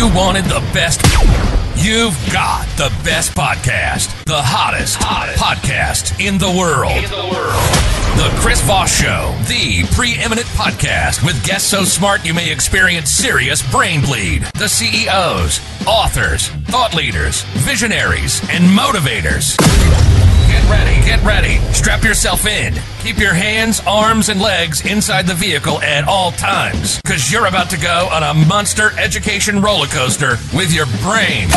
You wanted the best. You've got the best podcast. The hottest podcast in the world. The Chris Voss Show, the preeminent podcast with guests so smart you may experience serious brain bleed. The CEOs, authors, thought leaders, visionaries, and motivators. Get ready. Strap yourself in. Keep your hands, arms, and legs inside the vehicle at all times, because you're about to go on a monster education roller coaster with your brain.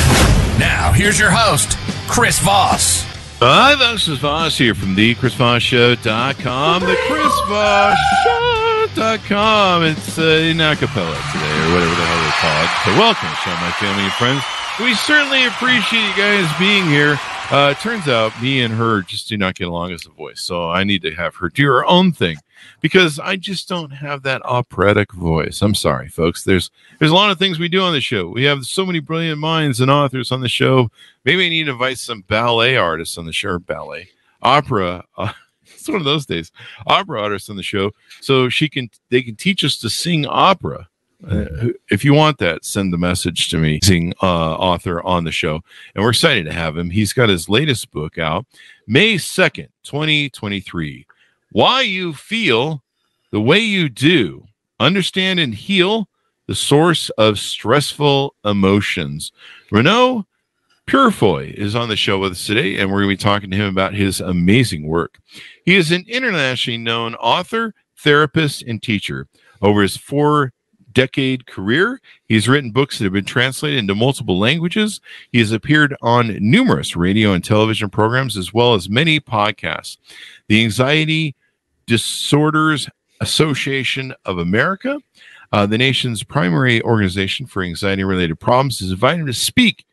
Now, here's your host, Chris Voss. Hi, this is Voss here from thechrisvossshow.com, thechrisvossshow.com. It's in acapella today, or whatever the hell they call it. So welcome, show my family and friends. We certainly appreciate you guys being here. It turns out me and her just do not get along as a voice, so I need to have her do her own thing because I just don't have that operatic voice. I'm sorry, folks. There's a lot of things we do on the show. We have so many brilliant minds and authors on the show. Maybe I need to invite some ballet artists on the show. Opera. It's one of those days. Opera artists on the show, so they can teach us to sing opera. If you want that, send the message to me, author on the show. And we're excited to have him. He's got his latest book out, May 2nd, 2023. Why You Feel the Way You Do. Understand and Heal the Source of Stressful Emotions. Renaud Purifoy is on the show with us today, and we're going to be talking to him about his amazing work. He is an internationally known author, therapist, and teacher. Over his 4-decade career, he's written books that have been translated into multiple languages. He has appeared on numerous radio and television programs, as well as many podcasts. The Anxiety Disorders Association of America, the nation's primary organization for anxiety-related problems, has invited him to speak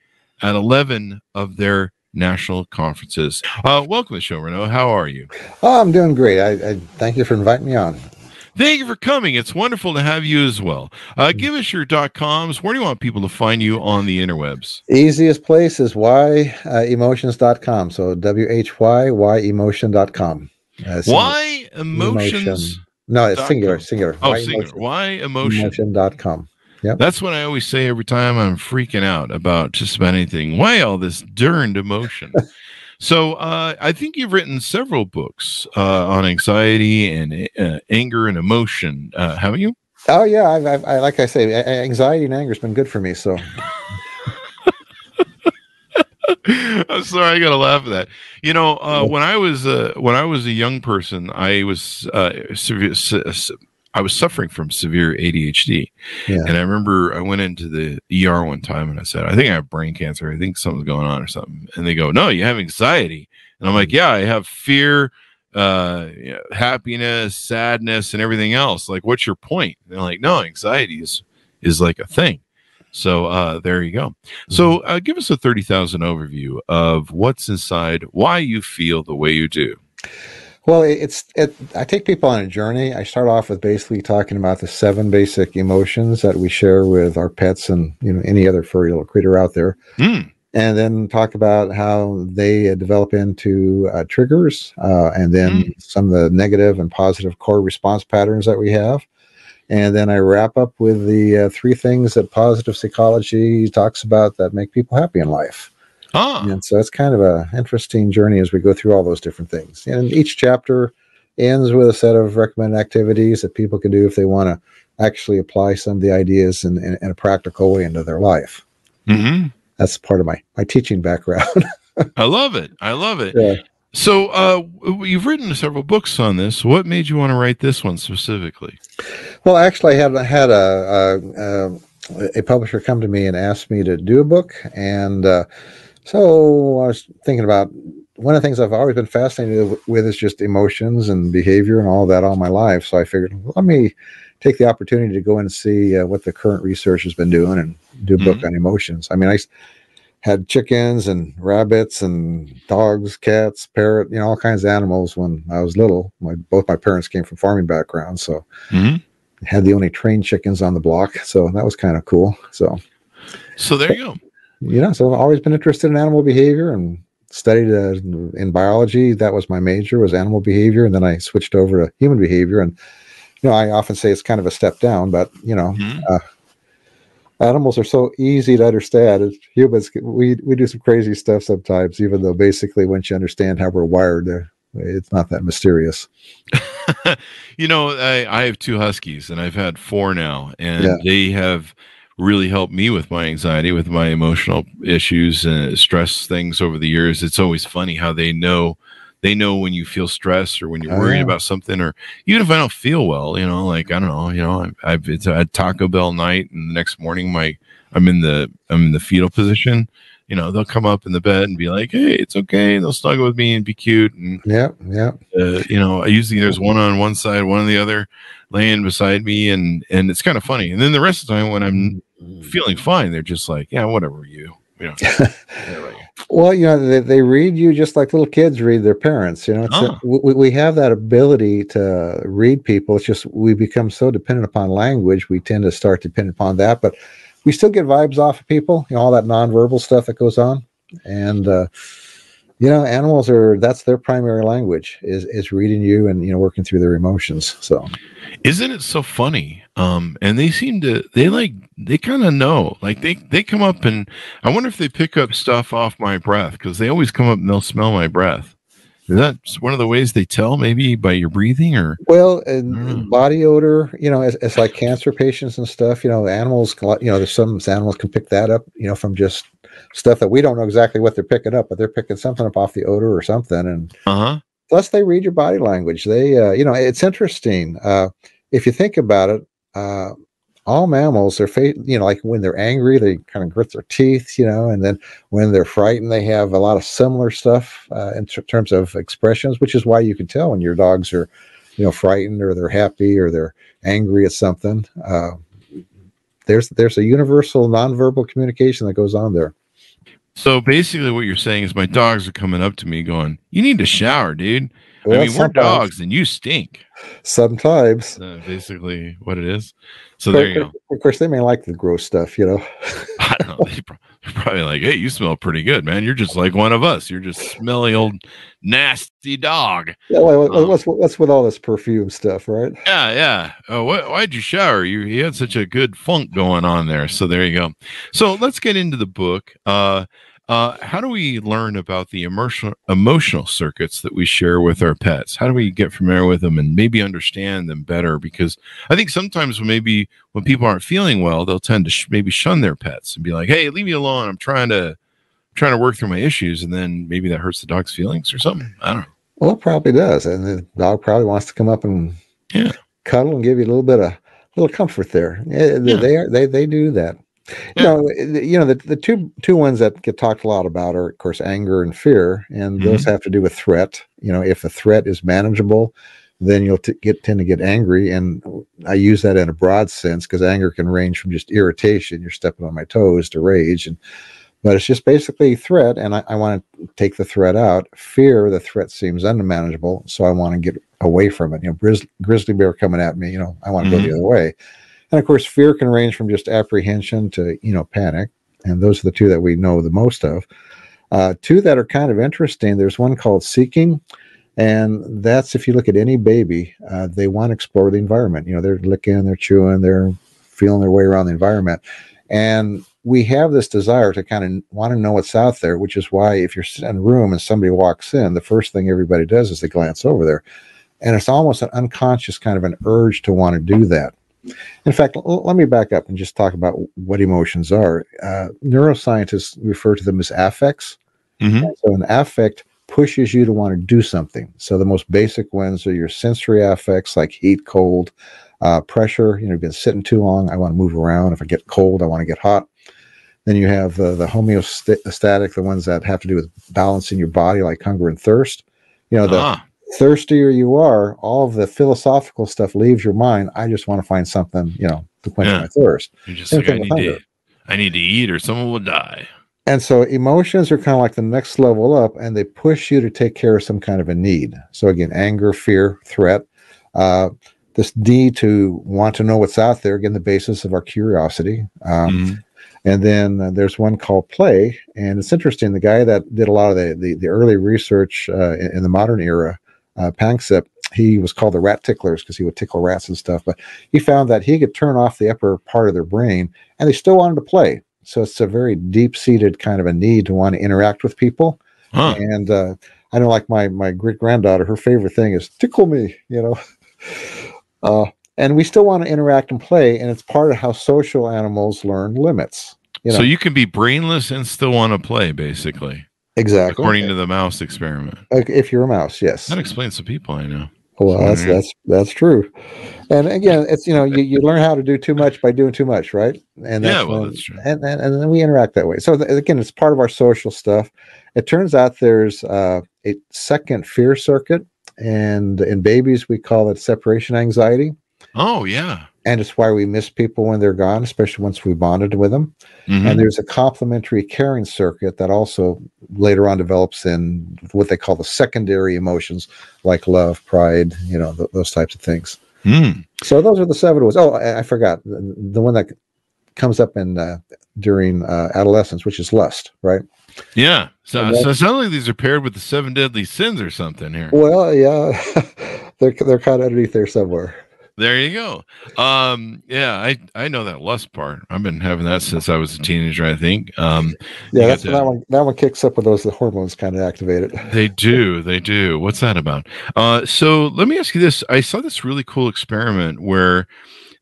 at 11 of their national conferences. Welcome to the show, Renaud. How are you? Oh, I'm doing great. I thank you for inviting me on. Thank you for coming. It's wonderful to have you as well. Give us your .coms. Where do you want people to find you on the interwebs? Easiest place is whyemotions.com. So whyemotion.com. Why emotions? No, it's singular. Oh, singular. Whyemotion.com. Yep. That's what I always say every time I'm freaking out about just about anything. Why all this darned emotion? So I think you've written several books on anxiety and anger and emotion, haven't you? Oh, yeah. I like I say, anxiety and anger has been good for me. So I'm sorry, I got to laugh at that. You know, when I was a young person, I was suffering from severe ADHD. Yeah. And I remember I went into the ER one time and I said, I think I have brain cancer. I think something's going on or something. And they go, no, you have anxiety. And I'm like, yeah, I have fear, happiness, sadness, and everything else. Like, what's your point? And they're like, no, anxiety is like a thing. So there you go. So give us a 30,000 overview of what's inside, why you feel the way you do. Well, I take people on a journey. I start off with basically talking about the 7 basic emotions that we share with our pets and any other furry little critter out there, and then talk about how they develop into triggers, and then some of the negative and positive core response patterns that we have, and then I wrap up with the 3 things that positive psychology talks about that make people happy in life. And so it's kind of an interesting journey as we go through all those different things. And each chapter ends with a set of recommended activities that people can do if they want to actually apply some of the ideas in a practical way into their life. Mm-hmm. That's part of my teaching background. I love it. Yeah. So you've written several books on this. What made you want to write this one specifically? Well, actually, I had a publisher come to me and asked me to do a book, and so I was thinking about one of the things I've always been fascinated with is just emotions and behavior and all that all my life. So I figured, let me take the opportunity to go and see what the current research has been doing and do a book on emotions. I mean, I had chickens and rabbits and dogs, cats, parrot, all kinds of animals when I was little. Both my parents came from farming backgrounds, so I had the only trained chickens on the block. So that was kind of cool. So there you go. So I've always been interested in animal behavior and studied in biology. That was my major, was animal behavior. And then I switched over to human behavior. And, I often say it's kind of a step down, but, Animals are so easy to understand. As humans, we do some crazy stuff sometimes, even though basically once you understand how we're wired, it's not that mysterious. I have two huskies, and I've had four now, Yeah. and they have really helped me with my anxiety, with my emotional issues and stress things over the years. It's always funny how they know when you feel stressed or when you're worried about something, or even if I don't feel well, like, I don't know, it's a Taco Bell night, and the next morning I'm in the fetal position. They'll come up in the bed and be like, "Hey, it's okay." They'll snuggle with me and be cute. And Yeah. I usually there's one on one side, one on the other, laying beside me, and it's kind of funny. And then the rest of the time when I'm feeling fine, they're just like, "Yeah, whatever, you." Well, they read you just like little kids read their parents. We have that ability to read people. It's just we become so dependent upon language. We tend to start dependent upon that, but we still get vibes off of people. All that nonverbal stuff that goes on, and animals that's their primary language is reading you and working through their emotions. So, isn't it so funny? And they seem to they kind of know. Like they come up, and I wonder if they pick up stuff off my breath, because they always come up and they'll smell my breath. Is that one of the ways they tell, maybe by your breathing? Or and body odor, it's like cancer patients and stuff. Animals, there's some animals can pick that up, from just stuff that we don't know exactly what they're picking up, but they're picking something up off the odor or something. And plus, they read your body language. They, it's interesting. If you think about it, all mammals, their face, like when they're angry, they kind of grit their teeth, and then when they're frightened, they have a lot of similar stuff in terms of expressions, which is why you can tell when your dogs are, frightened, or they're happy, or they're angry at something. There's a universal nonverbal communication that goes on there. So basically what you're saying is my dogs are coming up to me going, "You need to shower, dude." Well, I mean, we're dogs and you stink. Sometimes. Basically what it is. So there you go. Of course, they may like the gross stuff, I don't know. They're probably like, "Hey, you smell pretty good, man. You're just like one of us. You're just smelly old nasty dog." Yeah, what's with all this perfume stuff, right? Yeah. Why'd you shower? You had such a good funk going on there. So there you go. So let's get into the book. How do we learn about the emotional circuits that we share with our pets? How do we get familiar with them and maybe understand them better? Because I think sometimes when people aren't feeling well, they'll tend to maybe shun their pets and be like, "Hey, leave me alone. I'm trying to work through my issues," and then maybe that hurts the dog's feelings or something. I don't know. Well, it probably does, and the dog probably wants to come up and cuddle and give you a little comfort there. They do that. The two ones that get talked a lot about are, of course, anger and fear, and those have to do with threat. If the threat is manageable, then you'll tend to get angry, and I use that in a broad sense, because anger can range from just irritation, you're stepping on my toes, to rage, but it's just basically threat, and I want to take the threat out. Fear, the threat seems unmanageable, so I want to get away from it. Grizzly bear coming at me, I want to go the other way. And of course, fear can range from just apprehension to, panic. And those are the two that we know the most of. Two that are kind of interesting. There's one called seeking. And that's, if you look at any baby, they want to explore the environment. They're licking, they're chewing, they're feeling their way around the environment. And we have this desire to kind of want to know what's out there, which is why if you're sitting in a room and somebody walks in, the first thing everybody does is they glance over there. And it's almost an unconscious kind of an urge to want to do that. In fact, let me back up and just talk about what emotions are. Neuroscientists refer to them as affects. So an affect pushes you to want to do something. So the most basic ones are your sensory affects, like heat, cold, pressure. You've been sitting too long, I want to move around. If I get cold, I want to get hot. Then you have the homeostatic, the ones that have to do with balancing your body, like hunger and thirst. The thirstier you are, all of the philosophical stuff leaves your mind. I just want to find something, to quench my thirst. You're just like, I need to eat or someone will die. And so emotions are kind of like the next level up, and they push you to take care of some kind of a need. So again, anger, fear, threat, this need to want to know what's out there, again, the basis of our curiosity. And then there's one called play. And it's interesting. The guy that did a lot of the early research in the modern era, Panksepp, he was called the rat ticklers because he would tickle rats and stuff. But he found that he could turn off the upper part of their brain, and they still wanted to play. So it's a very deep-seated kind of a need to want to interact with people. Huh. And I know, like my great granddaughter, her favorite thing is tickle me, and we still want to interact and play, and it's part of how social animals learn limits. So you can be brainless and still want to play, basically. Exactly. According to the mouse experiment. If you're a mouse, yes. That explains the people I know. Well, that's true. And again, it's you learn how to do too much by doing too much, right? And that's true. And then we interact that way. So again, it's part of our social stuff. It turns out there's a second fear circuit, and in babies we call it separation anxiety. Oh yeah. And it's why we miss people when they're gone, especially once we bonded with them. Mm-hmm. And there's a complementary caring circuit that also later on develops in what they call the secondary emotions, like love, pride, those types of things. Mm. So those are the 7 ways. Oh, I forgot the one that comes up in during adolescence, which is lust, right? Yeah. So it sounds like these are paired with the 7 deadly sins or something here. Well, yeah, they're kind of underneath there somewhere. There you go. Yeah, I know that lust part. I've been having that since I was a teenager, I think. Yeah, that's when that one kicks up with the hormones kind of activated. They do. What's that about? So let me ask you this. I saw this really cool experiment where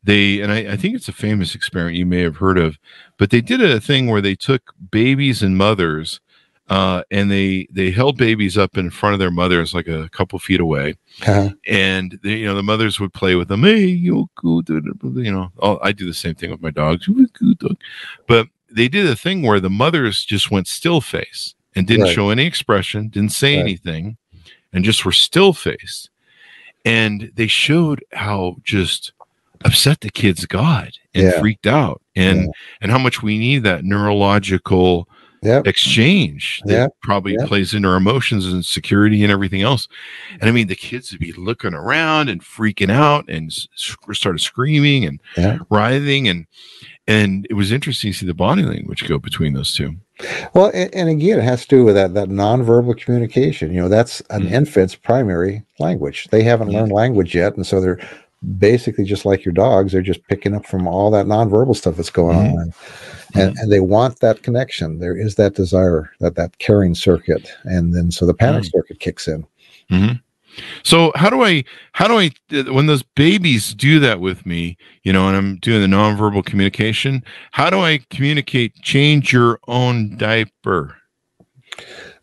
I think it's a famous experiment you may have heard of, but they did a thing where they took babies and mothers, and they held babies up in front of their mothers, like a couple feet away. Uh-huh. And the mothers would play with them. Hey, you good, I do the same thing with my dogs. But they did a thing where the mothers just went still face and didn't show any expression, didn't say anything, and just were still faced. And they showed how just upset the kids got and freaked out, and how much we need that neurological exchange that probably plays into our emotions and security and everything else. And I mean, the kids would be looking around and freaking out and started screaming and writhing, and it was interesting to see the body language go between those two. Well, and again, it has to do with that nonverbal communication. That's an infant's primary language. They haven't learned language yet, and so they're basically just like your dogs. They're just picking up from all that nonverbal stuff that's going on. And they want that connection. There is that desire, that caring circuit, and then so the panic circuit kicks in. Mm-hmm. So how do I when those babies do that with me, and I'm doing the nonverbal communication, how do I communicate? Change your own diaper.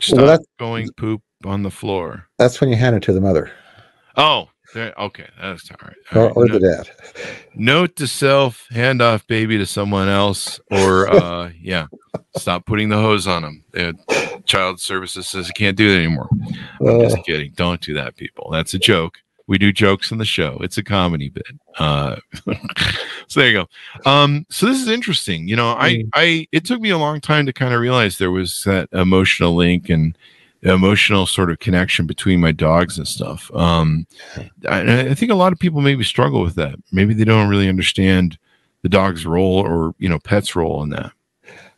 Stop going poop on the floor. That's when you hand it to the mother. Oh. Okay, that's all right. Or the dad. Note to self: hand off baby to someone else, or stop putting the hose on them. Child Services says you can't do that anymore. I'm just kidding. Don't do that, people. That's a joke. We do jokes on the show. It's a comedy bit. So there you go. So this is interesting. It took me a long time to kind of realize there was that emotional link and emotional sort of connection between my dogs and stuff. I think a lot of people maybe struggle with that. Maybe they don't really understand the dog's role or, pet's role in that.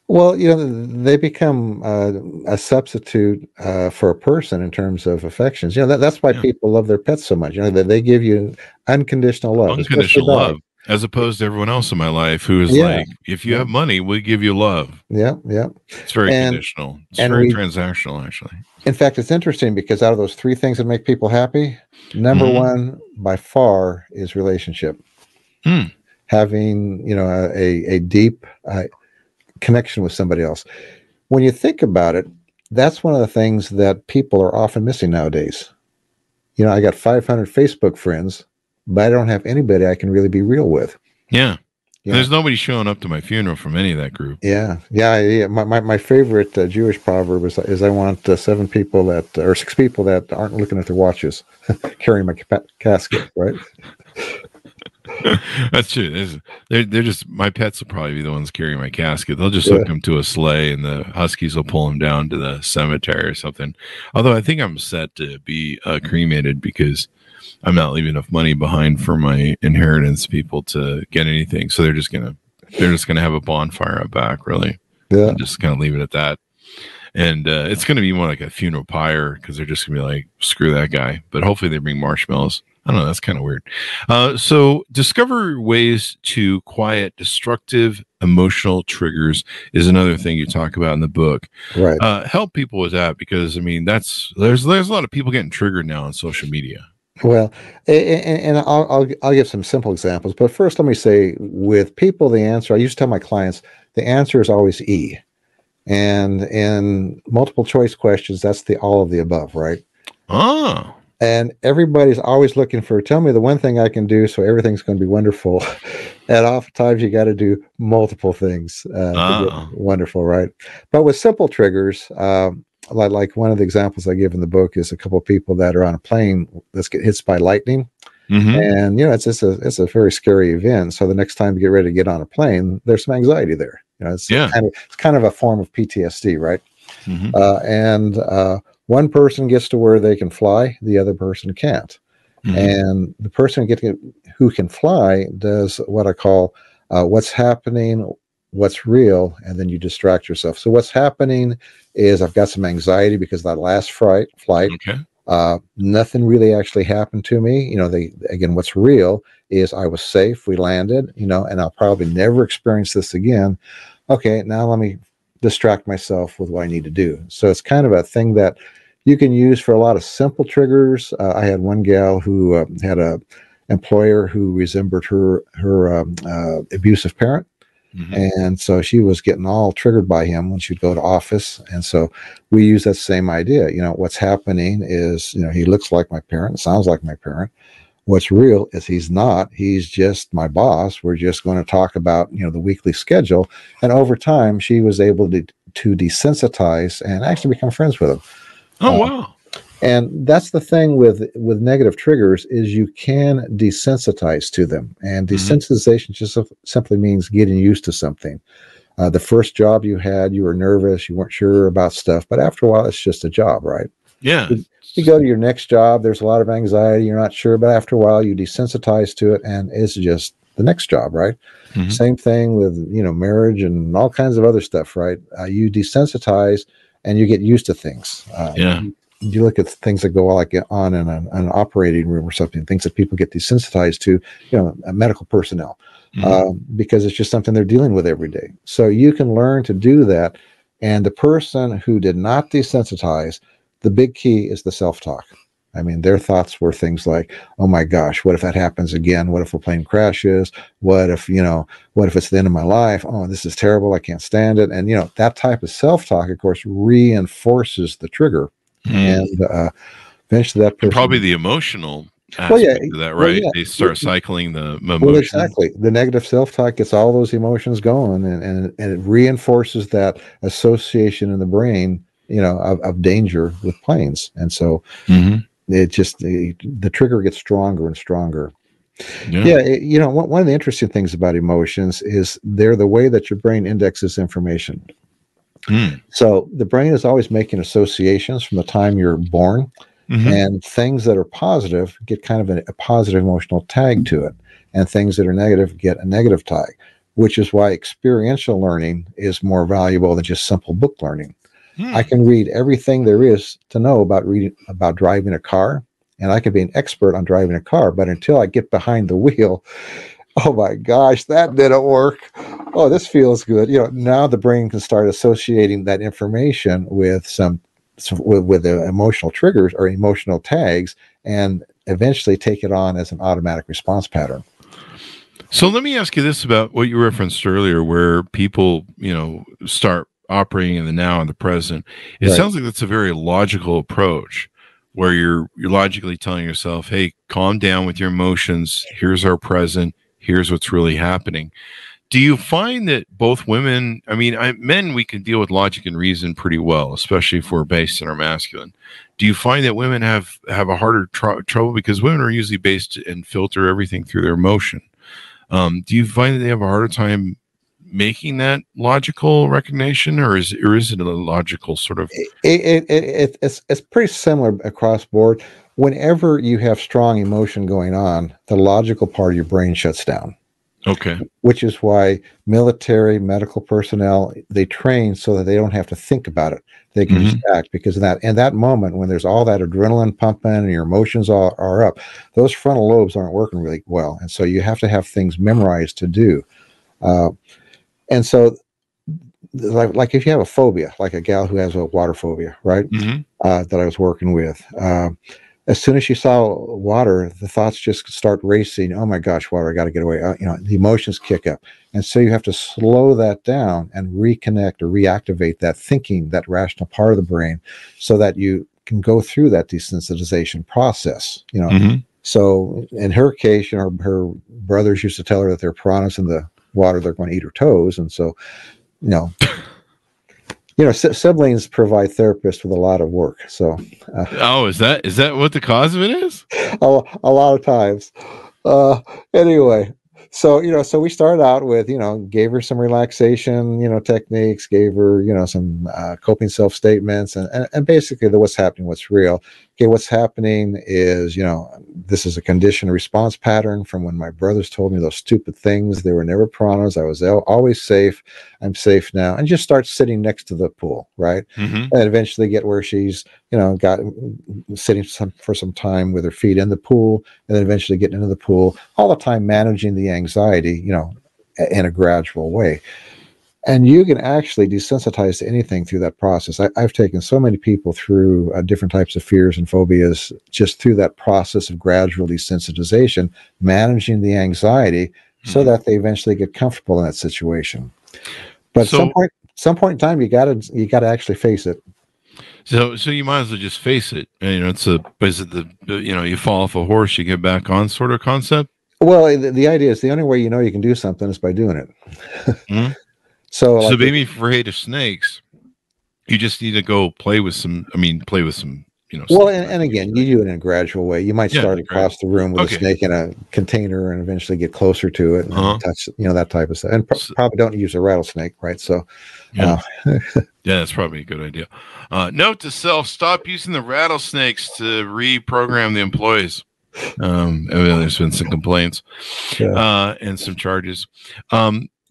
Well, they become a substitute for a person in terms of affections. That's why people love their pets so much. That they give you unconditional love. Unconditional love. As opposed to everyone else in my life who is like, if you have money, we'll give you love. Yeah. It's very conditional. It's very transactional, actually. In fact, it's interesting because out of those 3 things that make people happy, number one by far is relationship. Having, a deep connection with somebody else. When you think about it, that's one of the things that people are often missing nowadays. I got 500 Facebook friends, but I don't have anybody I can really be real with. Yeah. There's nobody showing up to my funeral from any of that group. Yeah. My favorite Jewish proverb is I want 6 people that aren't looking at their watches carrying my casket, right? That's true. They're just, my pets will probably be the ones carrying my casket. They'll just hook them to a sleigh and the Huskies will pull them down to the cemetery or something. Although I think I'm set to be cremated because I'm not leaving enough money behind for my inheritance people to get anything. So they're just gonna have a bonfire out back, really. Yeah. And just kind of leave it at that. And it's going to be more like a funeral pyre because they're just going to be like, screw that guy. But hopefully they bring marshmallows. I don't know. That's kind of weird. So discover ways to quiet destructive emotional triggers is another thing you talk about in the book. Right. Help people with that because, I mean, there's a lot of people getting triggered now on social media. Well, and I'll give some simple examples, but first let me say with people, the answer, I used to tell my clients, the answer is always E. And in multiple choice questions, that's the all of the above, right? Oh. And everybody's always looking for, tell me the one thing I can do so everything's going to be wonderful. And oftentimes you got to do multiple things to get wonderful, right? But with simple triggers, like one of the examples I give in the book is a couple of people that are on a plane that's get hit by lightning. Mm-hmm. And, you know, it's a very scary event. So the next time you get ready to get on a plane, there's some anxiety there. You know, it's kind of a form of PTSD, right? Mm-hmm. And one person gets to where they can fly, the other person can't. Mm-hmm. And the person who can fly does what I call what's happening, what's real, and then you distract yourself. So what's happening is I've got some anxiety because that last flight, okay. Nothing really actually happened to me. You know, again, what's real is I was safe, we landed, you know, and I'll probably never experience this again. Okay, now let me distract myself with what I need to do. So it's kind of a thing that you can use for a lot of simple triggers. I had one gal who had a employer who resembled her abusive parent. Mm-hmm. And so she was getting all triggered by him when she'd go to office. And so we use that same idea. You know, what's happening is, you know, he looks like my parent, sounds like my parent. What's real is he's not. He's just my boss. We're just going to talk about, you know, the weekly schedule. And over time, she was able to desensitize and actually become friends with him. Oh, wow. And that's the thing with negative triggers is you can desensitize to them. And desensitization just simply means getting used to something. The first job you had, you were nervous, you weren't sure about stuff, but after a while, it's just a job, right? Yeah. You go to your next job, there's a lot of anxiety, you're not sure, but after a while, you desensitize to it, and it's just the next job, right? Mm-hmm. Same thing with, you know, marriage and all kinds of other stuff, right? You desensitize and you get used to things. You look at things that go like on in an operating room or something, things that people get desensitized to, you know, medical personnel, because it's just something they're dealing with every day. So you can learn to do that. And the person who did not desensitize, the big key is the self-talk. I mean, their thoughts were things like, oh my gosh, what if that happens again? What if a plane crashes? What if it's the end of my life? Oh, this is terrible. I can't stand it. And, you know, that type of self-talk, of course, reinforces the trigger. And eventually that person... And probably the emotional aspect of that, right? Well, yeah. They start cycling the emotions. Well, exactly. The negative self-talk gets all those emotions going, and it reinforces that association in the brain, you know, of danger with planes. And so it just, the trigger gets stronger and stronger. You know, one of the interesting things about emotions is they're the way that your brain indexes information. So the brain is always making associations from the time you're born, and things that are positive get kind of a positive emotional tag to it, and things that are negative get a negative tag, which is why experiential learning is more valuable than just simple book learning. I can read everything there is to know about driving a car, and I can be an expert on driving a car, but until I get behind the wheel, oh my gosh, that didn't work. Oh, this feels good. You know, now the brain can start associating that information with with the emotional triggers or emotional tags, and eventually take it on as an automatic response pattern. So let me ask you this about what you referenced earlier, where people, you know, start operating in the now and the present. It sounds like that's a very logical approach, where you're logically telling yourself, hey, calm down with your emotions. Here's our present. Here's what's really happening. Do you find that both women, I mean, men, we can deal with logic and reason pretty well, especially if we're based in our masculine. Do you find that women have a harder trouble because women are usually based and filter everything through their emotion? Do you find that they have a harder time making that logical recognition, or is it a logical sort of? It's pretty similar across board. Whenever you have strong emotion going on, the logical part of your brain shuts down. Okay. Which is why military, medical personnel, they train so that they don't have to think about it. They can just act, because in that moment when there's all that adrenaline pumping and your emotions are up, those frontal lobes aren't working really well. And so you have to have things memorized to do. And so like if you have a phobia, like a gal who has a water phobia, right? That I was working with, as soon as she saw water, the thoughts just start racing. Oh my gosh, water! I got to get away. The emotions kick up, and so you have to slow that down and reconnect or reactivate that thinking, that rational part of the brain, so that you can go through that desensitization process. So in her case, her brothers used to tell her that there are piranhas in the water; they're going to eat her toes, and so, siblings provide therapists with a lot of work. So, is that what the cause of it is? A lot of times. Anyway, so we started out with, gave her some relaxation, techniques, gave her, some coping self statements, and basically what's happening, what's real. Okay, what's happening is, this is a conditioned response pattern from when my brothers told me those stupid things. They were never piranhas. I was always safe. I'm safe now. And just start sitting next to the pool, right? And eventually get where she's, got sitting for some time with her feet in the pool, and then eventually getting into the pool, all the time managing the anxiety, in a gradual way. And you can actually desensitize to anything through that process. I've taken so many people through different types of fears and phobias just through that process of gradual desensitization, managing the anxiety so that they eventually get comfortable in that situation. But some point in time, you gotta actually face it. So you might as well just face it. Is it you fall off a horse, you get back on sort of concept? Well, the idea is the only way you can do something is by doing it. So maybe if you're afraid of snakes, you just need to go play with some. Well, and again, you do it in a gradual way. You might start across the room with a snake in a container, and eventually get closer to it and touch, that type of stuff. And probably don't use a rattlesnake, right? So, yeah, that's probably a good idea. Note to self: stop using the rattlesnakes to reprogram the employees. There's been some complaints and some charges.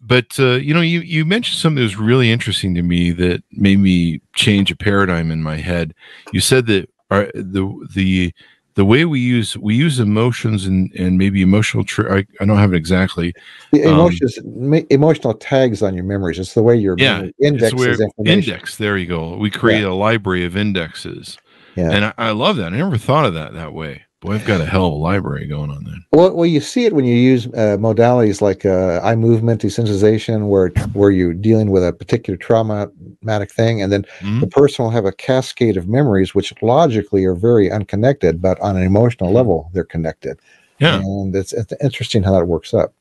But you mentioned something that was really interesting to me that made me change a paradigm in my head. You said that the way we use emotions and maybe emotional. I don't have it exactly. Emotional tags on your memories. It's the way your memory indexes information. Index. There you go. We create a library of indexes. Yeah, and I love that. I never thought of that way. Boy, I've got a hell of a library going on then. Well, you see it when you use modalities like eye movement desensitization, where you're dealing with a particular traumatic thing, and then the person will have a cascade of memories, which logically are very unconnected, but on an emotional level, they're connected. Yeah, and it's interesting how that works up.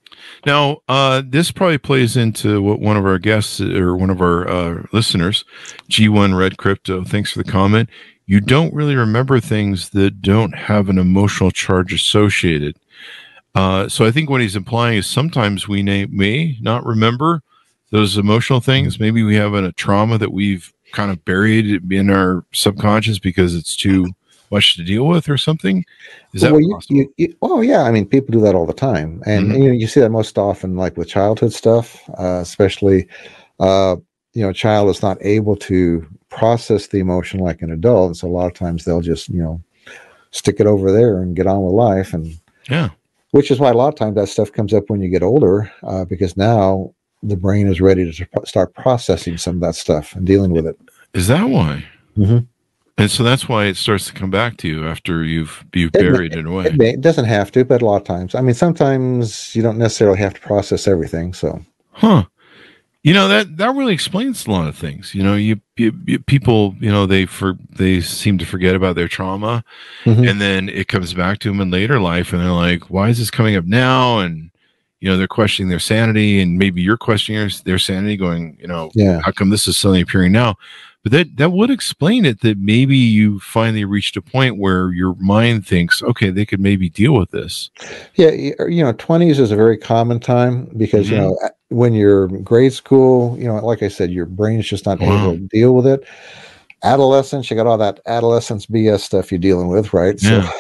Now, this probably plays into what one of our guests or one of our listeners, G1 Red Crypto, thanks for the comment. You don't really remember things that don't have an emotional charge associated. So I think what he's implying is sometimes we may not remember those emotional things. Maybe we have a trauma that we've kind of buried in our subconscious because it's too much to deal with or something. Is that possible? Yeah. I mean, people do that all the time. And you see that most often, like with childhood stuff, especially, a child is not able to process the emotion like an adult. And so a lot of times they'll just, stick it over there and get on with life. And which is why a lot of times that stuff comes up when you get older, because now the brain is ready to start processing some of that stuff and dealing with it. Is that why? Mm-hmm. And so that's why it starts to come back to you after you've buried it away. It doesn't have to, but a lot of times. I mean, sometimes you don't necessarily have to process everything. So, that really explains a lot of things. People, they seem to forget about their trauma, and then it comes back to them in later life, and they're like, "Why is this coming up now?" And they're questioning their sanity, and maybe you're questioning their sanity, going, how come this is suddenly appearing now? But that would explain it, that maybe you finally reached a point where your mind thinks, okay, they could maybe deal with this. Yeah, 20s is a very common time because, when you're in grade school, like I said, your brain's just not able to deal with it. Adolescence, you got all that adolescence BS stuff you're dealing with, right? Yeah.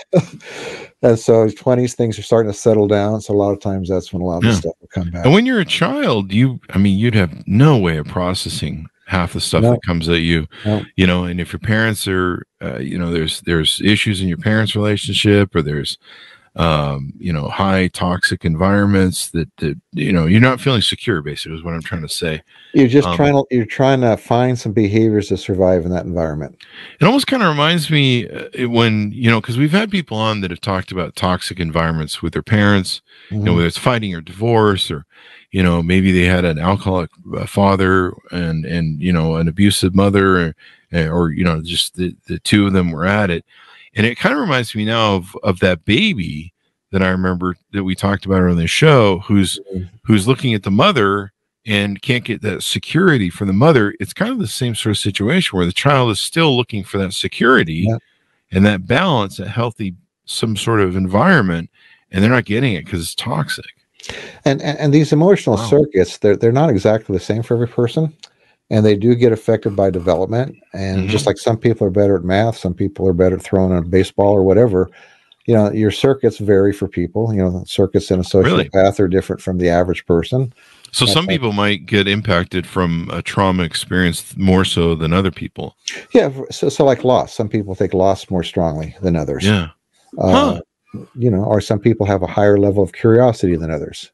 And so 20s, things are starting to settle down. So a lot of times that's when a lot of the stuff will come back. And when you're a child, you'd have no way of processing half the stuff that comes at you, and if your parents are, there's issues in your parents' relationship, or there's, high toxic environments that you're not feeling secure, basically, is what I'm trying to say. You're just you're trying to find some behaviors to survive in that environment. It almost kind of reminds me when, because we've had people on that have talked about toxic environments with their parents, whether it's fighting or divorce, or, maybe they had an alcoholic father and an abusive mother, or just the two of them were at it. And it kind of reminds me now of that baby that I remember that we talked about on the show, who's looking at the mother and can't get that security from the mother. It's kind of the same sort of situation where the child is still looking for that security and that balance, that healthy, some sort of environment, and they're not getting it because it's toxic. And these emotional circuits, they're not exactly the same for every person. And they do get affected by development. And just like some people are better at math, some people are better at throwing a baseball or whatever, your circuits vary for people. Circuits in a sociopath are different from the average person. So some people might get impacted from a trauma experience more so than other people. Yeah. So like loss, some people take loss more strongly than others. Yeah. Or some people have a higher level of curiosity than others,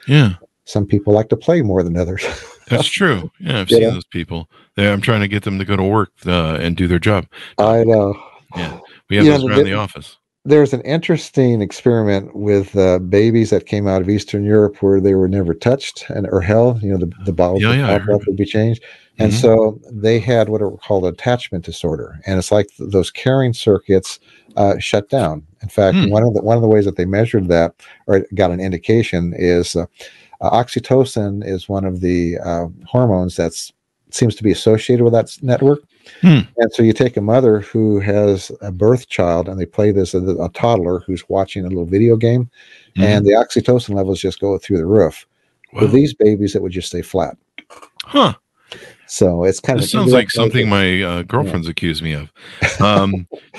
Yeah. Some people like to play more than others. That's true. Yeah, I've seen those people. I'm trying to get them to go to work and do their job. I know. Yeah, we have those around the office. There's an interesting experiment with babies that came out of Eastern Europe where they were never touched or held. The bottles would be changed. And so they had what are called attachment disorder. And it's like those caring circuits shut down. In fact, one of the ways that they measured that or got an indication is oxytocin is one of the hormones that seems to be associated with that network. And so you take a mother who has a birth child and they play this a toddler who's watching a little video game, and the oxytocin levels just go through the roof. Wow. With these babies, it would just stay flat. Huh. So it's kind of sounds like something my girlfriend's accused me of.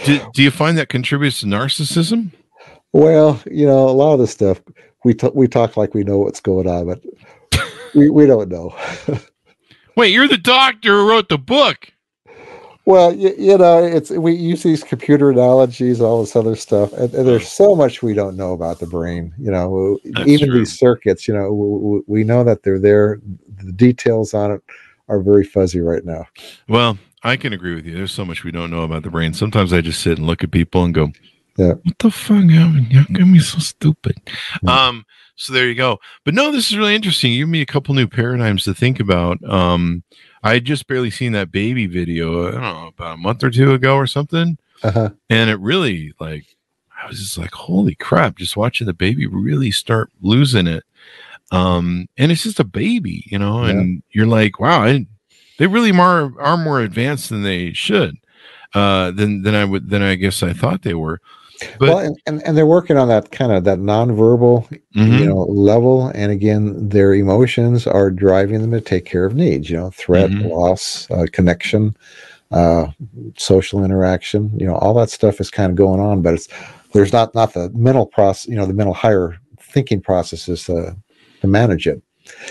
Do you find that contributes to narcissism? Well, a lot of the stuff we talk like we know what's going on, but we don't know. Wait, you're the doctor who wrote the book. Well, we use these computer analogies, all this other stuff, and there's so much we don't know about the brain. Even true. These circuits, we know that they're there. The details on it are very fuzzy right now. Well, I can agree with you. There's so much we don't know about the brain. Sometimes I just sit and look at people and go, what the fuck happened? How come you're so stupid? So there you go. But no, this is really interesting. You give me a couple new paradigms to think about. I had just barely seen that baby video, I don't know, about a month or two ago or something. And it really, I was just like, holy crap, just watching the baby really start losing it. And it's just a baby, and you're like, wow, they really are more advanced than they should, than I guess I thought they were. But, well, and they're working on that kind of that nonverbal, level. And again, their emotions are driving them to take care of needs, threat, loss, connection, social interaction, all that stuff is kind of going on, but there's not the mental process, the mental higher thinking processes to manage it.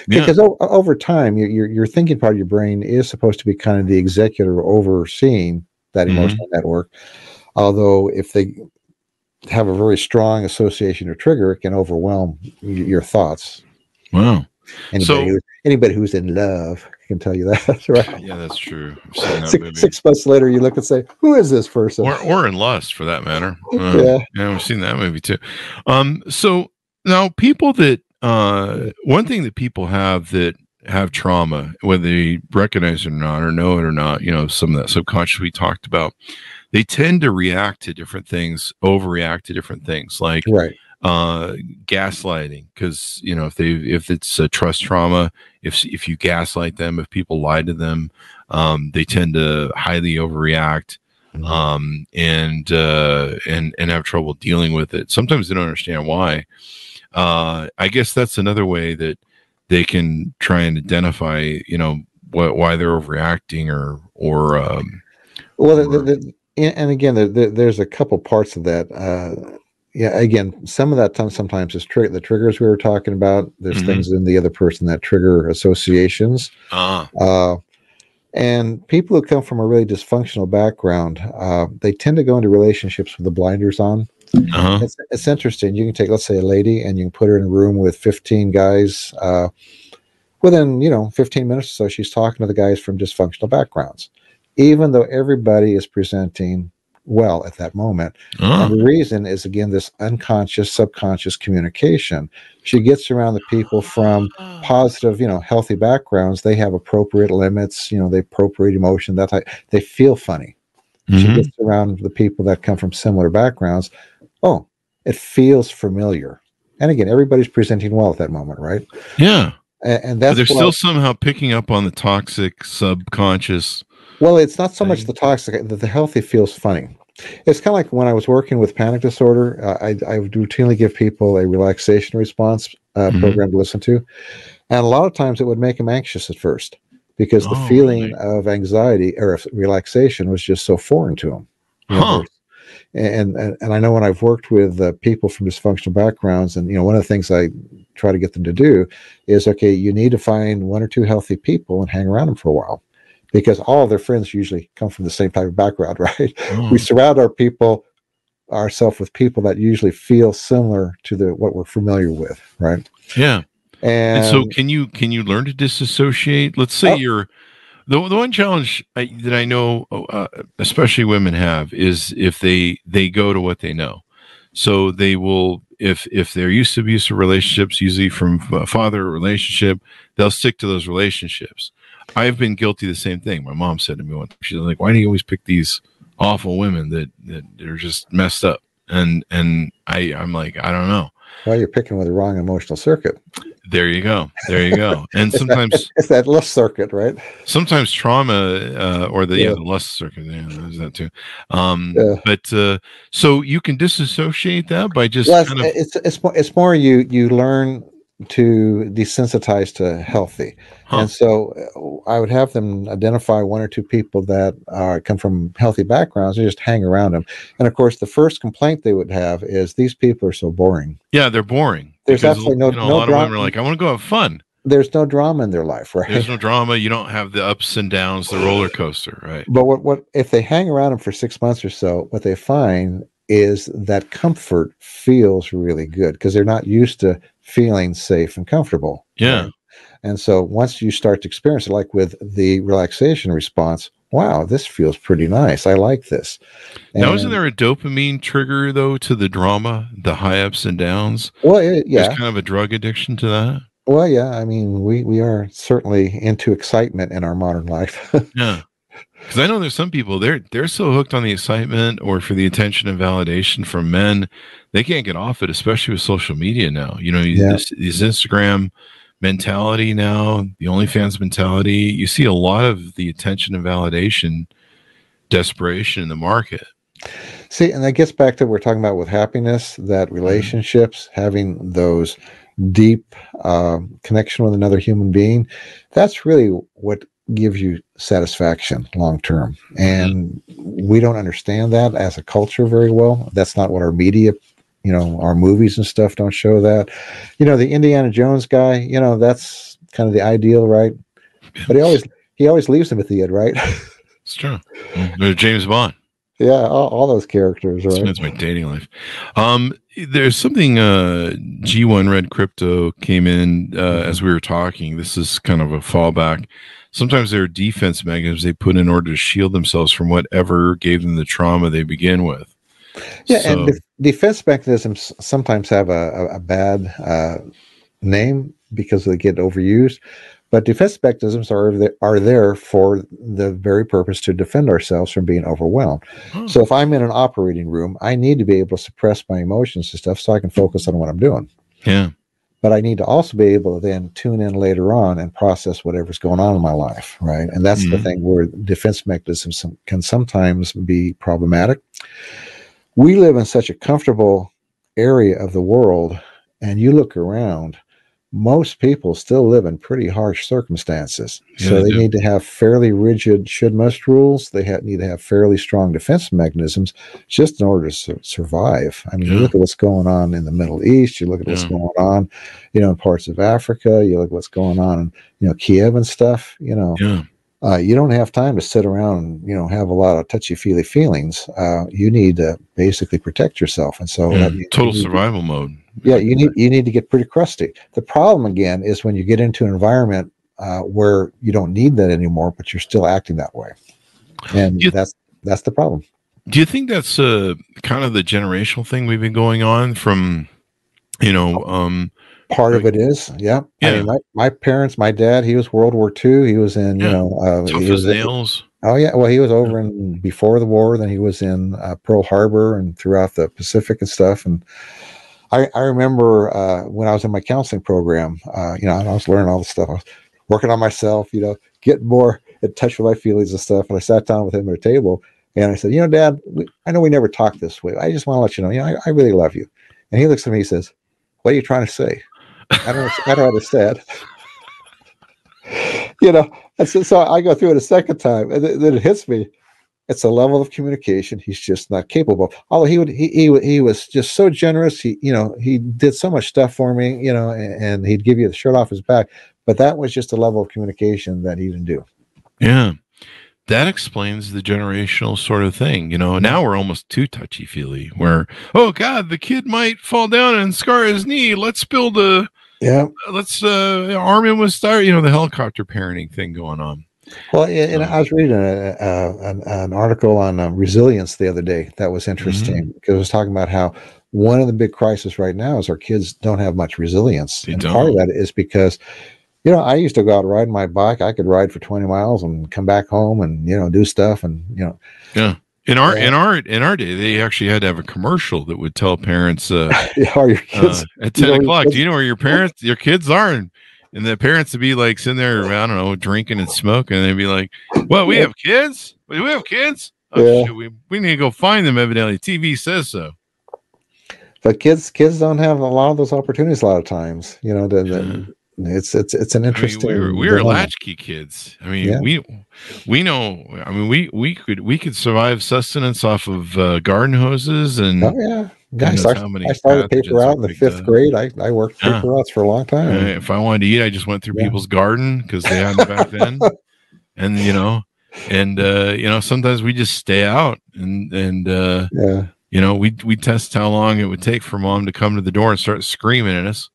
Because over time, your thinking part of your brain is supposed to be kind of the executor overseeing that emotional network. Although if they have a very strong association or trigger, it can overwhelm your thoughts. Wow. Anybody who's in love can tell you that, right? Yeah, that's true. I've seen that 6 months later, you look and say, who is this person? Or in lust, for that matter. Yeah, we've seen that movie too. So now people that, one thing that people have that have trauma, whether they recognize it or not, or know it or not, some of that subconscious we talked about, they tend to react to different things, overreact to different things, like gaslighting. Because if it's a trust trauma, if you gaslight them, if people lie to them, they tend to highly overreact, and have trouble dealing with it. Sometimes they don't understand why. I guess that's another way that they can try and identify, why they're overreacting and again, there's a couple parts of that. yeah, again, some of that sometimes is the triggers we were talking about. There's things in the other person that trigger associations. And people who come from a really dysfunctional background, they tend to go into relationships with the blinders on. It's interesting. You can take, let's say, a lady, and you can put her in a room with 15 guys. Within 15 minutes or so, she's talking to the guys from dysfunctional backgrounds, even though everybody is presenting well at that moment. And the reason is, again, this unconscious, subconscious communication. She gets around the people from positive, healthy backgrounds. They have appropriate limits, they appropriate emotion, that type. They feel funny. She gets around the people that come from similar backgrounds. Oh, it feels familiar. And again, everybody's presenting well at that moment, right? Yeah. And that's, but they're still somehow picking up on the toxic subconscious. Well, it's not so much the toxic, the healthy feels funny. It's kind of like when I was working with panic disorder, I would routinely give people a relaxation response program to listen to. And a lot of times it would make them anxious at first because the feeling of anxiety or relaxation was just so foreign to them. And I know when I've worked with people from dysfunctional backgrounds, and one of the things I try to get them to do is, okay, you need to find one or two healthy people and hang around them for a while, because all of their friends usually come from the same type of background, right? We surround ourselves with people that usually feel similar to what we're familiar with, right? Yeah. And so, can you learn to disassociate? Let's say you're the one challenge that I know, especially women have, is if they go to what they know. So they will, if they're used to abusive relationships, usually from a father relationship, they'll stick to those relationships. I've been guilty of the same thing. My mom said to me once, she's like, "Why do you always pick these awful women that are just messed up?" And I'm like, I don't know. Well, you're picking with the wrong emotional circuit. There you go. And sometimes it's that lust circuit, right? Sometimes trauma or the lust circuit, there's that too. But so you can disassociate that by just kind of. It's more you learn to desensitize to healthy. And so I would have them identify one or two people that come from healthy backgrounds and just hang around them. And of course, the first complaint they would have is, these people are so boring. Yeah, they're boring. There's absolutely no a lot of women are like, I want to go have fun. There's no drama in their life, right? There's no drama. You don't have the ups and downs, the roller coaster, right? But what if they hang around them for 6 months or so, what they find is that comfort feels really good because they're not used to feeling safe and comfortable. Yeah. Right? And so once you start to experience it, like with the relaxation response, wow, this feels pretty nice. I like this. Now, isn't there a dopamine trigger, though, to the drama, the high ups and downs? Well, yeah. There's kind of a drug addiction to that. Well, yeah. I mean, we are certainly into excitement in our modern life. Yeah. Because I know there's some people, they're so hooked on the excitement or for the attention and validation from men, they can't get off it, especially with social media now. This Instagram mentality now, the OnlyFans mentality, you see a lot of the attention and validation desperation in the market. See, and that gets back to what we're talking about with happiness, that relationships, having those deep connection with another human being, that's really what gives you satisfaction long term. And we don't understand that as a culture very well. That's not what our media, our movies and stuff don't show that. The Indiana Jones guy, that's kind of the ideal, right? But he always leaves him at the end, right? It's true. James Bond. Yeah, all those characters, right? That's my dating life. There's something G1 Red Crypto came in as we were talking. This is kind of a fallback. Sometimes there are defense mechanisms they put in order to shield themselves from whatever gave them the trauma they begin with. Yeah, and defense mechanisms sometimes have a bad name because they get overused. But defense mechanisms are there for the very purpose to defend ourselves from being overwhelmed. So if I'm in an operating room, I need to be able to suppress my emotions and stuff so I can focus on what I'm doing. Yeah. But I need to also be able to then tune in later on and process whatever's going on in my life, right? And that's the thing where defense mechanisms can sometimes be problematic. We live in such a comfortable area of the world, and you look around, most people still live in pretty harsh circumstances. Yeah, So they they do. need to have fairly rigid should-must rules. They need to have fairly strong defense mechanisms just in order to survive. I mean, you Yeah. look at what's going on in the Middle East, you look at what's Yeah. going on, in parts of Africa, you look at what's going on in, Kiev and stuff, Yeah. you don't have time to sit around and, have a lot of touchy-feely feelings. You need to basically protect yourself. And so Yeah. that means Total survival mode. yeah, you need to get pretty crusty. The problem again is when you get into an environment where you don't need that anymore, but you're still acting that way, and that's the problem. Do you think that's kind of the generational thing we've been going on from, Part of it is, yeah. Yeah. I mean, my parents, my dad, he was World War II. He was in, tough he as was nails. oh yeah, well, he was over in before the war. Then he was in Pearl Harbor and throughout the Pacific and stuff. And I remember when I was in my counseling program, I was learning all this stuff. I was working on myself, getting more in touch with my feelings and stuff. And I sat down with him at a table and I said, Dad, I know we never talked this way. I just want to let you know, I really love you. And he looks at me, he says, what are you trying to say? I don't understand. And so I go through it a second time and then it hits me. It's a level of communication he's just not capable of. Although he was just so generous. He did so much stuff for me, and he'd give you the shirt off his back. But that was just a level of communication that he didn't do. Yeah. That explains the generational sort of thing. Now we're almost too touchy-feely where, oh God, the kid might fall down and scar his knee. Let's build let's arm him with the helicopter parenting thing going on. Well, and I was reading an article on resilience the other day that was interesting because it was talking about how one of the big crises right now is our kids don't have much resilience. Part of that is because, I used to go out and ride my bike. I could ride for 20 miles and come back home and, do stuff and, Yeah. In our day, they actually had to have a commercial that would tell parents are your kids at 10 o'clock, do you know where your kids are? And the parents would be like sitting there, I don't know, drinking and smoking. And they'd be like, well, we have kids? Do we have kids? Oh, shit, we need to go find them, evidently. TV says so. But kids don't have a lot of those opportunities a lot of times, it's an interesting. I mean, we were latchkey kids. I mean, we know. I mean, we could survive sustenance off of garden hoses and. Oh yeah, guys! I started paper out in the fifth grade. I worked paper routes for a long time. If I wanted to eat, I just went through people's garden because they had them back then, and sometimes we just stay out and we test how long it would take for mom to come to the door and start screaming at us,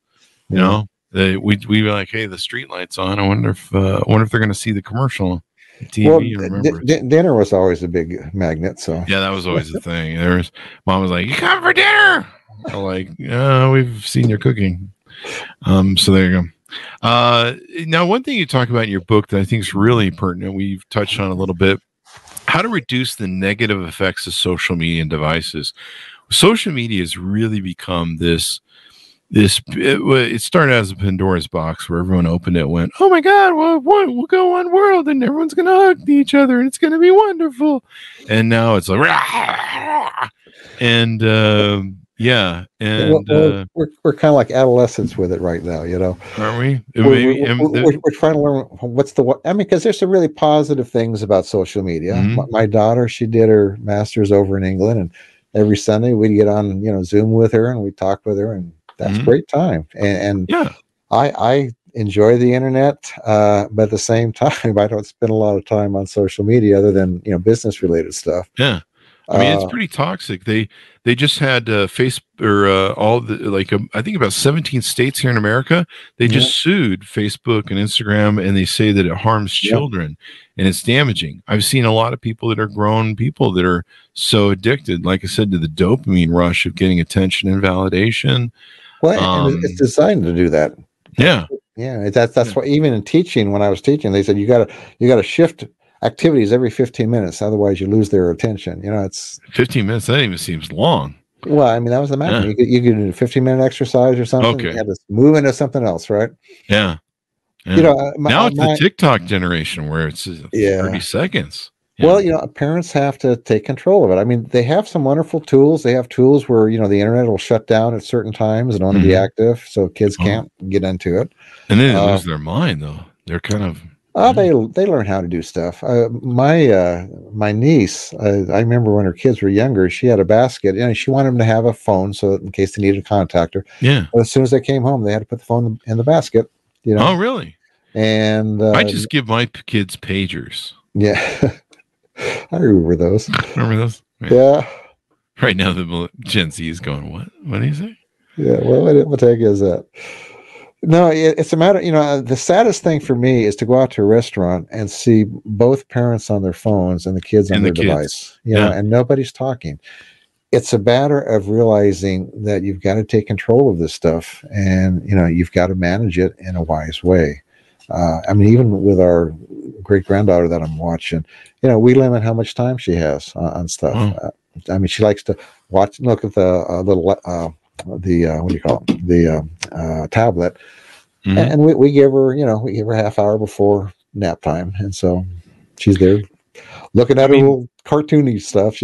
We'd be like, hey, the street light's on. I wonder if they're going to see the commercial on TV. Well, dinner was always a big magnet. So yeah, that was always the thing. Mom was like, "You come for dinner?" I'm like, we've seen your cooking. So there you go. Now, one thing you talk about in your book that I think is really pertinent, we've touched on a little bit, how to reduce the negative effects of social media and devices. Social media has really become it started as a Pandora's box where everyone opened it and went, oh my God, we'll go one world and everyone's going to hug each other and it's going to be wonderful. And now it's like, and we're kind of like adolescents with it right now, aren't we? We're trying to learn because there's some really positive things about social media. Mm-hmm. My daughter, she did her master's over in England, and every Sunday we'd get on, Zoom with her and we talk with her, and that's a great time. And I enjoy the internet, but at the same time, I don't spend a lot of time on social media other than, business related stuff. Yeah. I mean, it's pretty toxic. They just had Facebook or I think about 17 states here in America. They just sued Facebook and Instagram, and they say that it harms children and it's damaging. I've seen a lot of people that are grown people that are so addicted, like I said, to the dopamine rush of getting attention and validation. Well, and it's designed to do that. Yeah. Yeah. That's why even in teaching, when I was teaching, they said you gotta shift activities every 15 minutes, otherwise you lose their attention. It's 15 minutes. That even seems long. Well, I mean, that was the matter. Yeah. You could do a 15-minute exercise or something. Okay. You had to move into something else, right? Yeah. Now it's the TikTok generation where it's 30 seconds. Well, parents have to take control of it. I mean, they have some wonderful tools. They have tools where, the internet will shut down at certain times and only be active, so kids can't get into it. And then they lose their mind, though. They're kind of... They learn how to do stuff. My niece, I remember when her kids were younger, she had a basket, and she wanted them to have a phone so that in case they needed to contact her. Yeah. But as soon as they came home, they had to put the phone in the basket. Oh, really? And I just give my kids pagers. Yeah. I remember those. Remember those? Yeah. Right now, the Gen Z is going, what? What do you say? Yeah. Well, what the heck is that? No, it's a matter, the saddest thing for me is to go out to a restaurant and see both parents on their phones and the kids on their device, and nobody's talking. It's a matter of realizing that you've got to take control of this stuff and, you've got to manage it in a wise way. I mean, even with our great granddaughter that I'm watching, we limit how much time she has on stuff. I mean, she likes to look at the little, what do you call it? The tablet. Mm-hmm. And we give her half hour before nap time. And so she's there looking at her little cartoony stuff,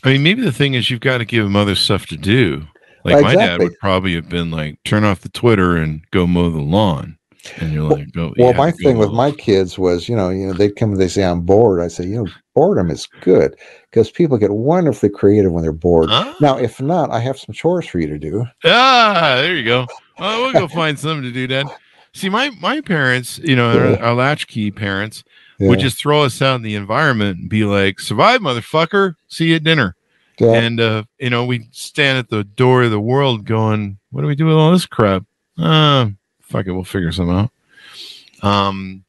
I mean, maybe the thing is you've got to give them other stuff to do. Like my dad would probably have been like, turn off the Twitter and go mow the lawn. And you're like, well, my thing with my kids was, they'd come and they say, I'm bored. I say, boredom is good because people get wonderfully creative when they're bored. Now, if not, I have some chores for you to do. There you go. We'll go find something to do, Dad. See, my parents, our latchkey parents would just throw us out in the environment and be like, survive, motherfucker. See you at dinner. Yeah. And, we'd stand at the door of the world going, what do we do with all this crap? Fuck it, we'll figure something out. I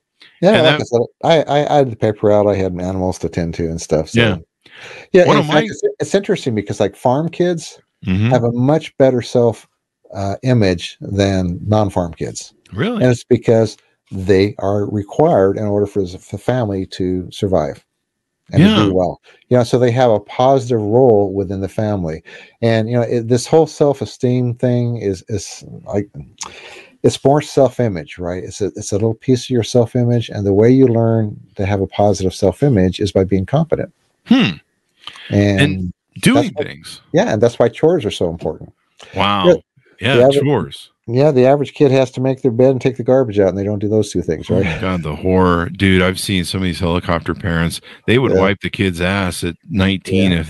said, I had the paper out. I had animals to tend to and stuff. So. Yeah. It's interesting because like farm kids have a much better self image than non-farm kids. Really? And it's because they are required in order for the family to survive and to do well. So they have a positive role within the family. And, this whole self-esteem thing is like... It's more self-image, right? It's a little piece of your self-image, and the way you learn to have a positive self-image is by being competent and doing things. And that's why chores are so important. Wow. Chores. Yeah, the average kid has to make their bed and take the garbage out, and they don't do those two things, right? Oh my God, the horror, dude! I've seen some of these helicopter parents. They would wipe the kid's ass at 19 if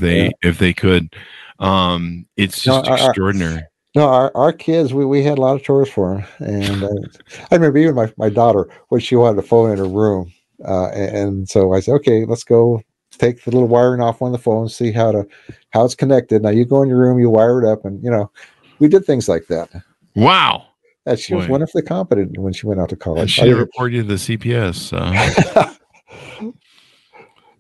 they could. It's just extraordinary. No, our kids, we had a lot of chores for them. And I remember even my daughter, when she wanted a phone in her room. And so I said, okay, let's go take the little wiring off one of the phones, see how it's connected. Now you go in your room, you wire it up. And, we did things like that. Wow. And she was wonderfully competent when she went out to college. And she reported you to the CPS.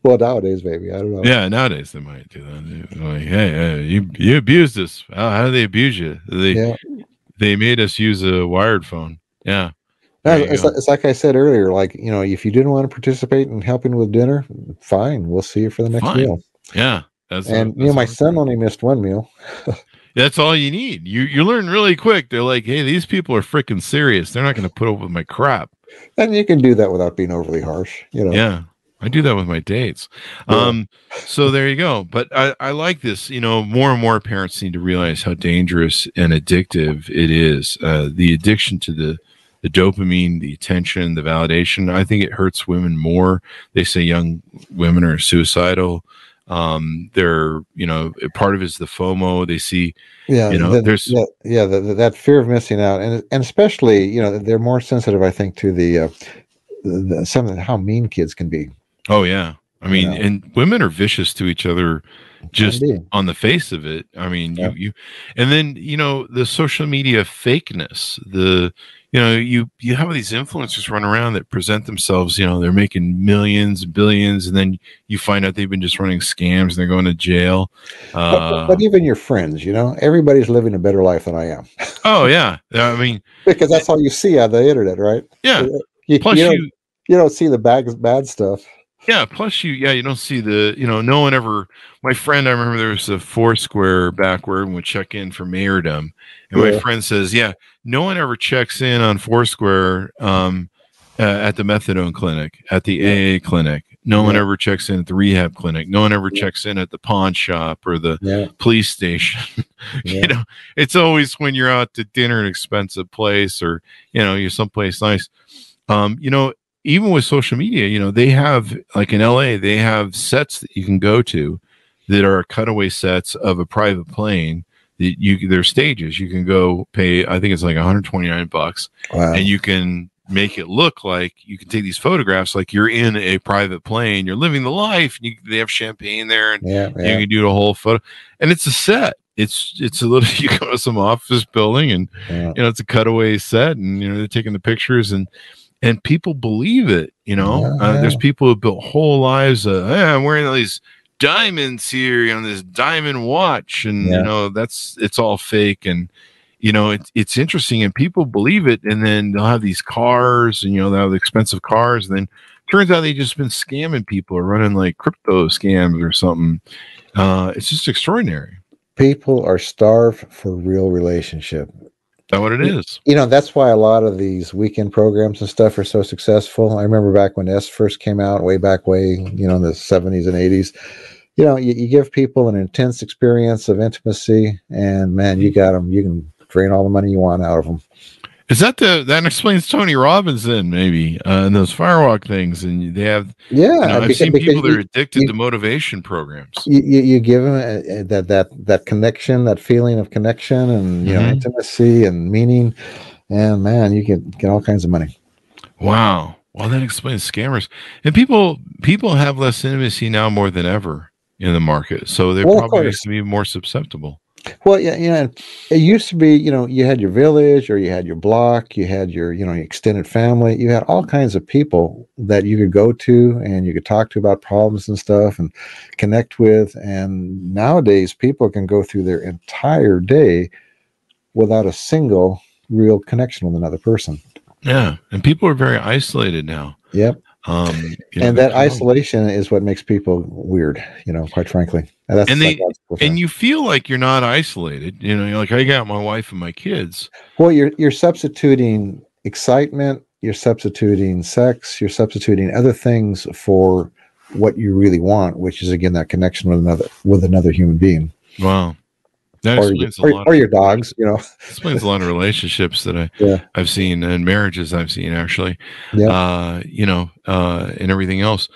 Well, nowadays, maybe. I don't know. Yeah, nowadays they might do that. They're like, hey, you abused us. How do they abuse you? They made us use a wired phone. Yeah. It's like I said earlier, like, if you didn't want to participate in helping with dinner, fine. We'll see you for the next meal. Yeah. My son only missed one meal. That's all you need. You learn really quick. They're like, hey, these people are freaking serious. They're not going to put up with my crap. And you can do that without being overly harsh. Yeah. I do that with my dates. So there you go. But I like this, more and more parents need to realize how dangerous and addictive it is. The addiction to the dopamine, the attention, the validation. I think it hurts women more. They say young women are suicidal. They're, part of it is the FOMO. They see, that fear of missing out. And especially, they're more sensitive, I think, to how mean kids can be. Oh yeah. I mean, and women are vicious to each other just on the face of it. I mean, and then, the social media fakeness, you have these influencers run around that present themselves, they're making millions, billions, and then you find out they've been just running scams and they're going to jail. But even your friends, everybody's living a better life than I am. Oh yeah. I mean, because that's all you see on the internet, right? Yeah. Plus you don't see the bad stuff. Yeah. Plus you don't see no one ever, my friend, I remember there was a Foursquare back where everyone would check in for mayordom. And my friend says, no one ever checks in on Foursquare, at the methadone clinic, at the AA clinic. No one ever checks in at the rehab clinic. No one ever checks in at the pawn shop or the police station. You know, it's always when you're out to dinner at an expensive place, or, you know, you're someplace nice. You know, even with social media, you know, they have, like in LA, they have sets that you can go to that are cutaway sets of a private plane. Their stages. You can go pay, I think it's like $129, and you can make it look like you can take these photographs like you're in a private plane, you're living the life. They have champagne there, and you can do the whole photo. And it's a set. It's a little. You go to some office building, and you know, it's a cutaway set, and you know, they're taking the pictures, and people believe it. You know, there's people who built whole lives. I'm wearing all these diamonds here on this diamond watch, and you know, it's all fake. And you know, it's interesting, and people believe it, and then they'll have these cars, and you know, they'll have expensive cars, and then turns out they just been scamming people or running like crypto scams or something. It's just extraordinary. People are starved for real relationship. That's what it is. You know, that's why a lot of these weekend programs and stuff are so successful. I remember back when S first came out, way, you know, in the 70s and 80s. You know, you give people an intense experience of intimacy, and man, you got them. You can drain all the money you want out of them. Is that that explains Tony Robbins then, maybe, and those firewalk things? And they have, you know, I've seen people that are addicted to motivation programs. You give them that connection, that feeling of connection, and you know, intimacy and meaning, and man, you get all kinds of money. Wow. Well, that explains scammers. And people have less intimacy now more than ever in the market, so they're probably used to be more susceptible. Well, yeah, you know, it used to be, you know, you had your village, or you had your block, you had your, you know, your extended family, you had all kinds of people that you could go to and you could talk to about problems and stuff and connect with. And nowadays, people can go through their entire day without a single real connection with another person. Yeah, and people are very isolated now. Yep. You know, and that isolation is what makes people weird, you know, quite frankly. And you feel like you're not isolated, you know, like I got my wife and my kids. Well, you're substituting excitement, you're substituting sex, you're substituting other things for what you really want, which is again that connection with another human being. Wow. That explains a lot. Or your dogs, you know. Explains a lot of relationships that I've seen, and marriages I've seen, actually. You know, and everything else.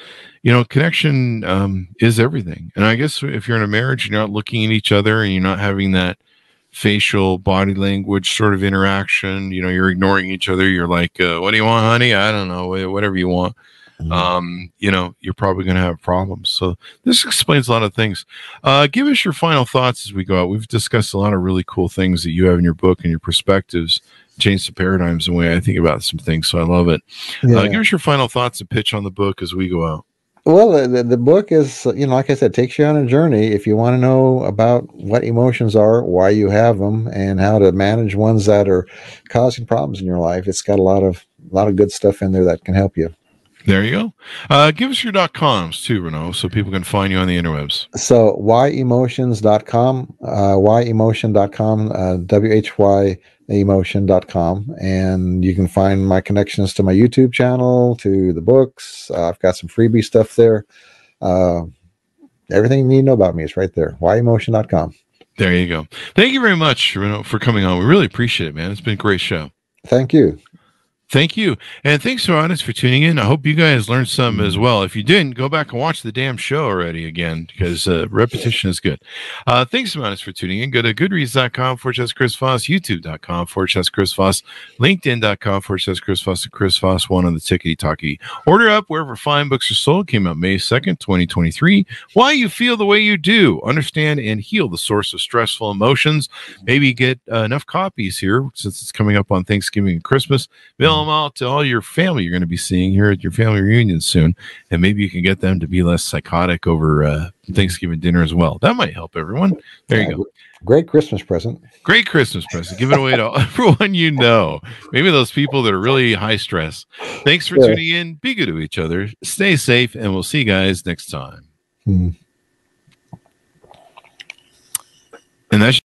You know, connection is everything. And I guess if you're in a marriage, you're not looking at each other, and you're not having that facial body language sort of interaction. You know, you're ignoring each other. You're like, what do you want, honey? I don't know, whatever you want. You know, you're probably going to have problems. So this explains a lot of things. Give us your final thoughts as we go out. We've discussed a lot of really cool things that you have in your book, and your perspectives change the paradigms the way I think about some things. So I love it. Give us your final thoughts and pitch on the book as we go out. Well, the book is, you know, like I said, takes you on a journey. If you want to know about what emotions are, why you have them, and how to manage ones that are causing problems in your life, it's got a lot of good stuff in there that can help you. There you go. Give us your .coms too, Renaud, so people can find you on the interwebs. So whyemotions.com, whyemotion.com, whyemotion.com, and you can find my connections to my YouTube channel, to the books. I've got some freebie stuff there. Everything you need to know about me is right there. whyemotion.com. There you go. Thank you very much, Renaud, for coming on. We really appreciate it, man. It's been a great show. Thank you. Thank you. And thanks to our audience for tuning in. I hope you guys learned some as well. If you didn't, go back and watch the damn show already again, because repetition is good. Thanks to our audience for tuning in. Go to goodreads.com/Chris Voss, youtube.com/Chris Voss, linkedin.com/Chris Voss, and Chris Voss, one on the tickety talkie. Order up wherever fine books are sold. Came out May 2nd, 2023. Why You Feel the Way You Do. Understand and heal the source of stressful emotions. Maybe get enough copies here, since it's coming up on Thanksgiving and Christmas. Mail them out to all your family you're going to be seeing here at your family reunion soon, and maybe you can get them to be less psychotic over Thanksgiving dinner as well. That might help everyone. There you go. Great Christmas present. Great Christmas present. Give it away to everyone you know. Maybe those people that are really high stress. Thanks for tuning in. Be good to each other. Stay safe, and we'll see you guys next time. And that's